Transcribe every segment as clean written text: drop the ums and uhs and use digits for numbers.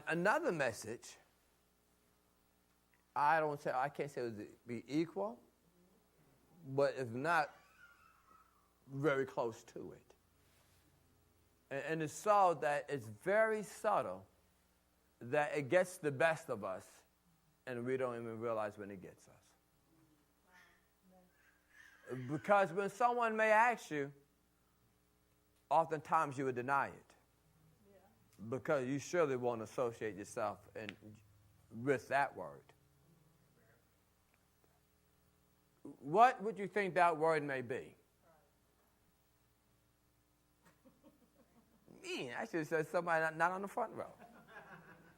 Another message, I can't say it would be equal, but it's not very close to it. And it's so that it's very subtle that it gets the best of us, and we don't even realize when it gets us. Because when someone may ask you, oftentimes you would deny it. Because you surely won't associate yourself with that word. What would you think that word may be? Me, I should have said somebody not on the front row.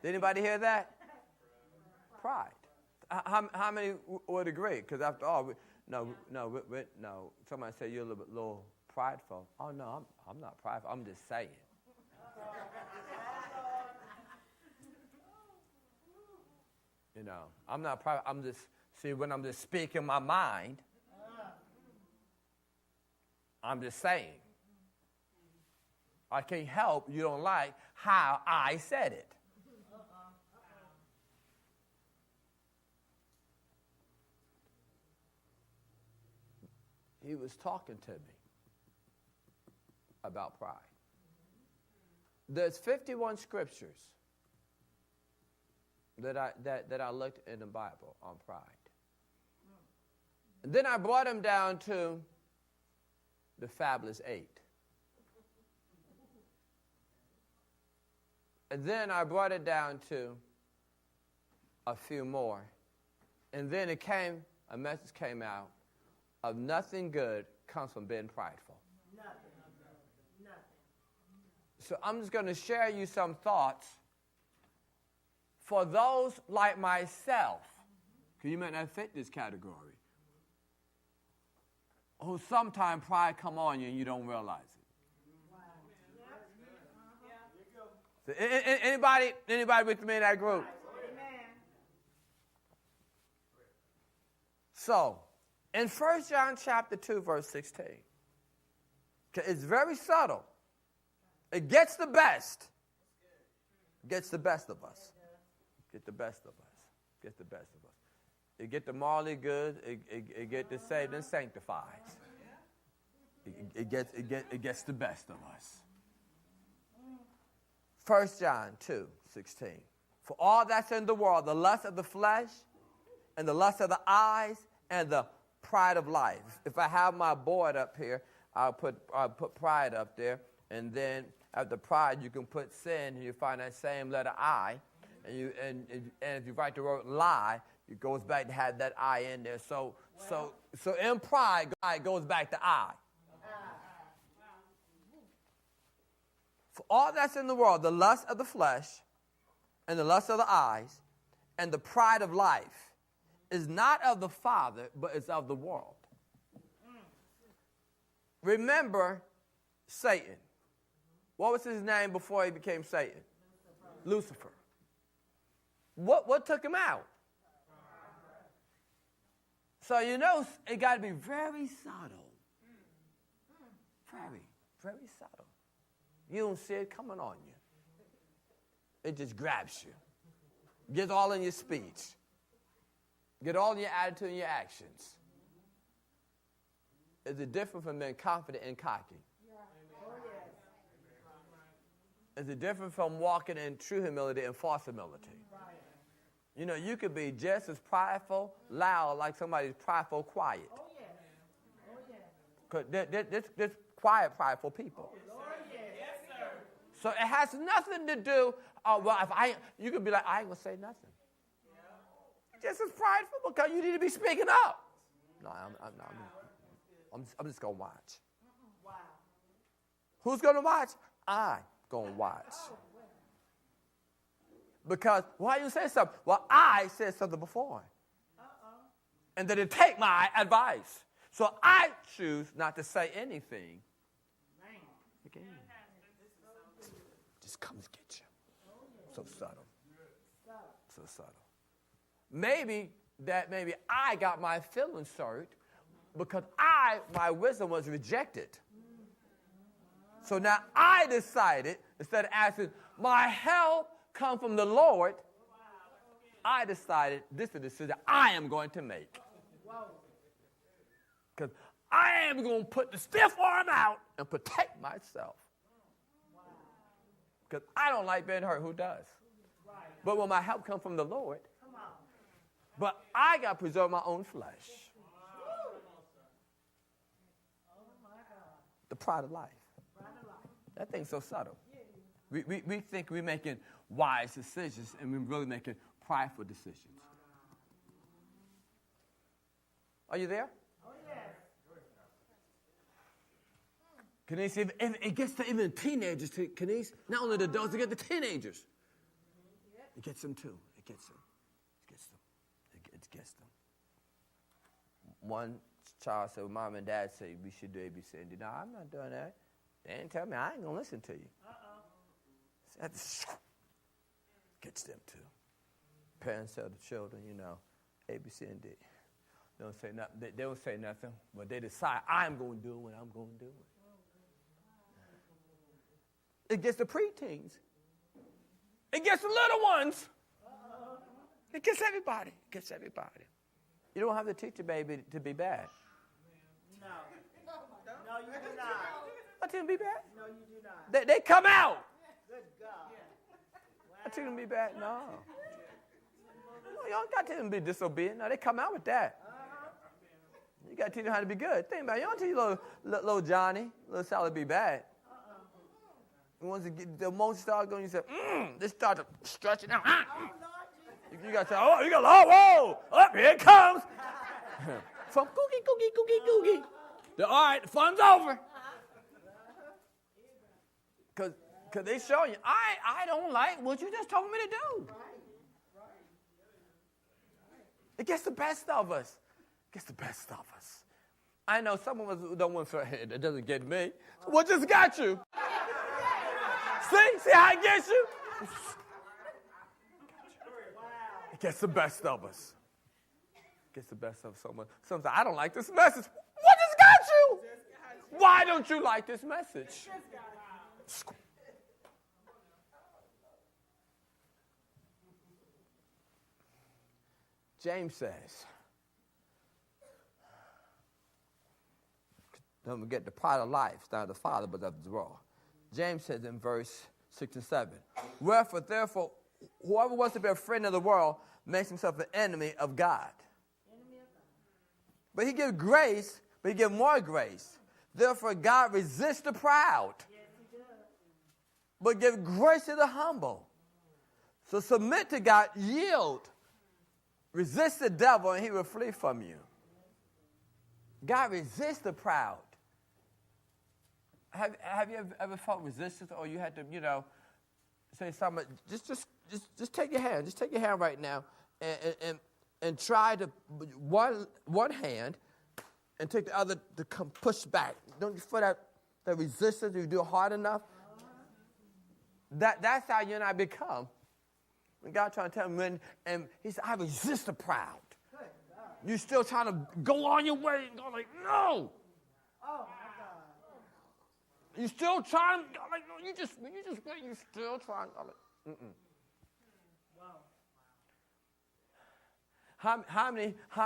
Did anybody hear that? Pride. How many would agree? Because after all, no. Somebody said you're a little prideful. Oh no, I'm not prideful. I'm just saying. You know, I'm not prideful. When I'm just speaking my mind, I'm just saying. I can't help you don't like how I said it. He was talking to me about pride. There's 51 scriptures that I looked in the Bible on pride. And then I brought them down to the fabulous 8. And then I brought it down to a few more. And then a message came out of nothing good comes from being prideful. Nothing. So I'm just going to share you some thoughts for those like myself, because you might not fit this category, who sometimes pride come on you and you don't realize it. So anybody with me in that group? So, in 1 John chapter 2, verse 16, it's very subtle. It gets the best. Gets the best of us. Get the best of us. Get the best of us. It get the morally good. It get the saved and sanctified. It gets the best of us. 1 John 2:16. For all that's in the world, the lust of the flesh and the lust of the eyes and the pride of life. If I have my board up here, I'll put pride up there, and then after pride you can put sin, and you find that same letter I, and if you write the word lie, it goes back to have that I in there. So in pride goes back to I. For all that's in the world, the lust of the flesh and the lust of the eyes and the pride of life is not of the Father, but it's of the world. Remember Satan. What was his name before he became Satan? Lucifer. What took him out? So you know it got to be very subtle. Very, very subtle. You don't see it coming on you. It just grabs you. Gets all in your speech. Get all in your attitude and your actions. Is it different from being confident and cocky? Is it different from walking in true humility and false humility? You know, you could be just as prideful, loud, like somebody's prideful, quiet. Because there's quiet, prideful people. So it has nothing to do, you could be like, I ain't going to say nothing. Just as prideful because you need to be speaking up. No, I'm just going to watch. Wow. Who's going to watch? I'm going to watch. Because, why you say something? Well, I said something before. And they didn't take my advice. So I choose not to say anything. Again. Just comes get you. So subtle. So subtle. Maybe I got my feelings hurt because my wisdom was rejected. So now I decided, instead of asking, my help come from the Lord, I decided this is a decision I am going to make. Because I am going to put the stiff arm out and protect myself. Because I don't like being hurt. Who does? But when my help comes from the Lord, but I got to preserve my own flesh. The pride of life. That thing's so subtle. We think we're making wise decisions, and we're really making prideful decisions. Are you there? Oh, yes. Kenise, if it gets to even teenagers, Kenise, not only the adults, it gets the teenagers. It gets them too. It gets them. It gets them. One child said, well, Mom and Dad say we should do A, B, C, and D. No, I'm not doing that. They didn't tell me. I ain't going to listen to you. Gets them too. Parents tell the children, A, B, C, and D. They don't say nothing. They don't say nothing, but they decide I'm going to do what I'm going to do. It gets the preteens. It gets the little ones. It gets everybody. It gets everybody. You don't have to teach a baby to be bad. No. No, you do not. I teach them to be bad. No, you do not. They come out. Good God. I teach them to be bad. No. You don't got to teach them to be disobedient. No, they come out with that. You got to teach them how to be good. Think about it. You don't teach little Johnny, little Sally to be bad. Once the emotions start going, you say, they start to stretch it out. You got to say, oh, you got to, whoa, up, here it comes. From cookie. All right, the fun's over. Because they show you, I don't like what you just told me to do. It gets the best of us. I know some of us don't want to say, hey, that doesn't get me. What just got you? See how it gets you? It gets the best of us. Someone. Sometimes I don't like this message. What just got you? Why don't you like this message? James says, don't forget the pride of life, it's not of the Father, but of the world. James says in verse 6 and 7, wherefore, therefore, whoever wants to be a friend of the world makes himself an enemy of God. But he gives grace, but he gives more grace. Therefore, God resists the proud, but gives grace to the humble. So submit to God, yield. Resist the devil, and he will flee from you. God resists the proud. Have you ever felt resistance, or you had to, say something? Just take your hand. Just take your hand right now, and try to one hand, and take the other to come push back. Don't you feel that resistance? If you do it hard enough, that's how you and I become. When God trying to tell me, and He said, I resist the proud. You're still trying to go on your way and go like, no. Oh. You still trying, like, no, you just wait, you still trying, like, Wow. How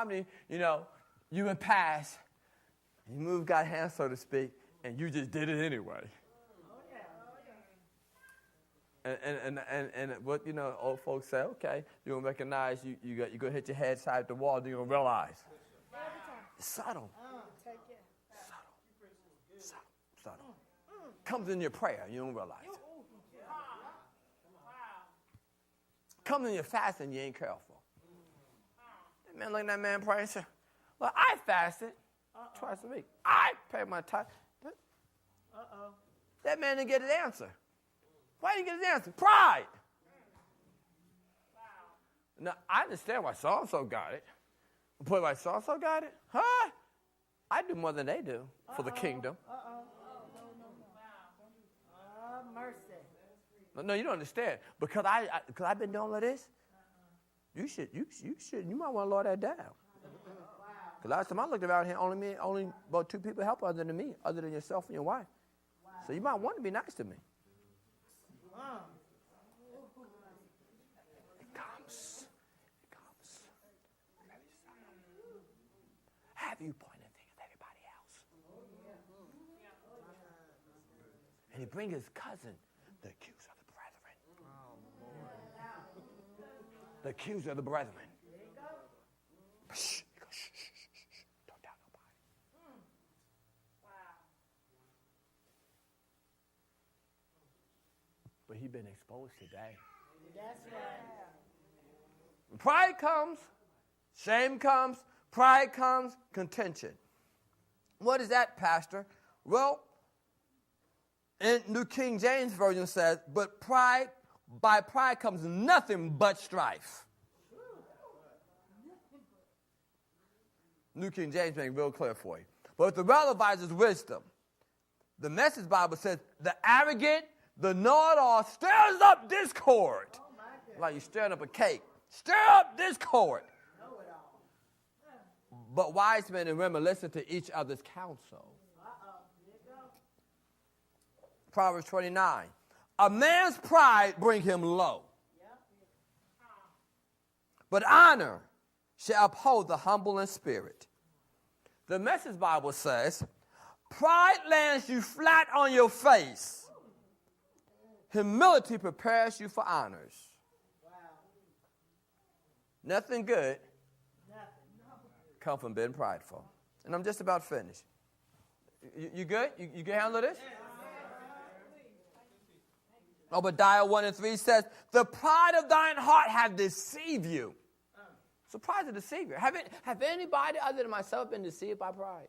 many, you in pass, you move God's hand, so to speak, and you just did it anyway. And what, old folks say, okay, you're going to recognize you're going to hit your head side the wall, then you're going to realize. It's subtle. Subtle. Comes in your prayer, you don't realize it. Comes in your fasting, you ain't careful. That man look at that man praying and say, well, I fasted twice a week. I pay my tithe. That man didn't get his answer. Why didn't he get his answer? Pride. Now, I understand why so-and-so got it. But why so-and-so got it? Huh? I do more than they do for the kingdom. Mercy. No, you don't understand. Because I've been doing all this, you might want to lower that down. Because last time I looked around here, only about 2 people help other than me, other than yourself and your wife. So you might want to be nice to me. he bring his cousin, the accuser of the brethren. The accuser of the brethren. Shh. He goes, shh, shh, shh, shh. Don't tell nobody. But he's been exposed today. That's right. When pride comes, shame comes, pride comes, contention. What is that, Pastor? Well, in New King James Version says, but by pride comes nothing but strife. New King James makes it real clear for you. But the relevance is wisdom. The Message Bible says, the arrogant, the know-it-all stirs up discord. Like you're stirring up a cake. Stir up discord. But wise men and women listen to each other's counsel. Proverbs 29. A man's pride bring him low. But honor shall uphold the humble in spirit. The Message Bible says, pride lands you flat on your face. Humility prepares you for honors. Nothing good come from being prideful. And I'm just about finished. You good? You can handle this? Obadiah 1:3 says, the pride of thine heart hath deceived you. So pride is a deceiver. Have anybody other than myself been deceived by pride?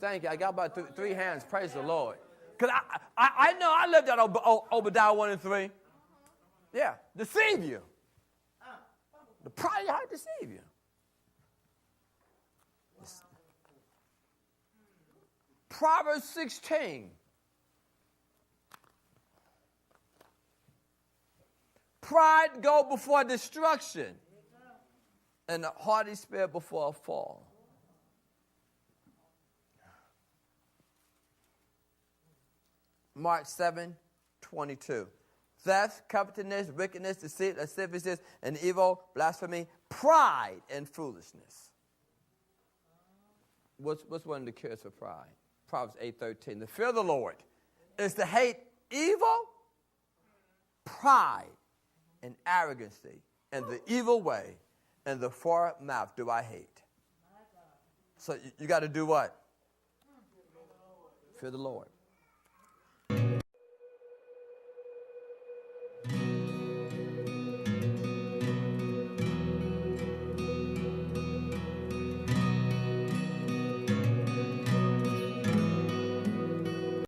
Thank you. I got about three hands. Praise the Lord. Because I know I lived out Obadiah 1:3. Yeah, deceive you. The pride of your heart deceive you. Proverbs 16. Pride go before destruction, and a haughty spirit before a fall. Mark 7:22. Theft, covetousness, wickedness, deceit, lasciviousness, and evil, blasphemy, pride, and foolishness. What's one of the cures for pride? Proverbs 8:13. The fear of the Lord is to hate evil, pride, and arrogancy, and the evil way, and the forward mouth do I hate. So you got to do what? Fear the Lord.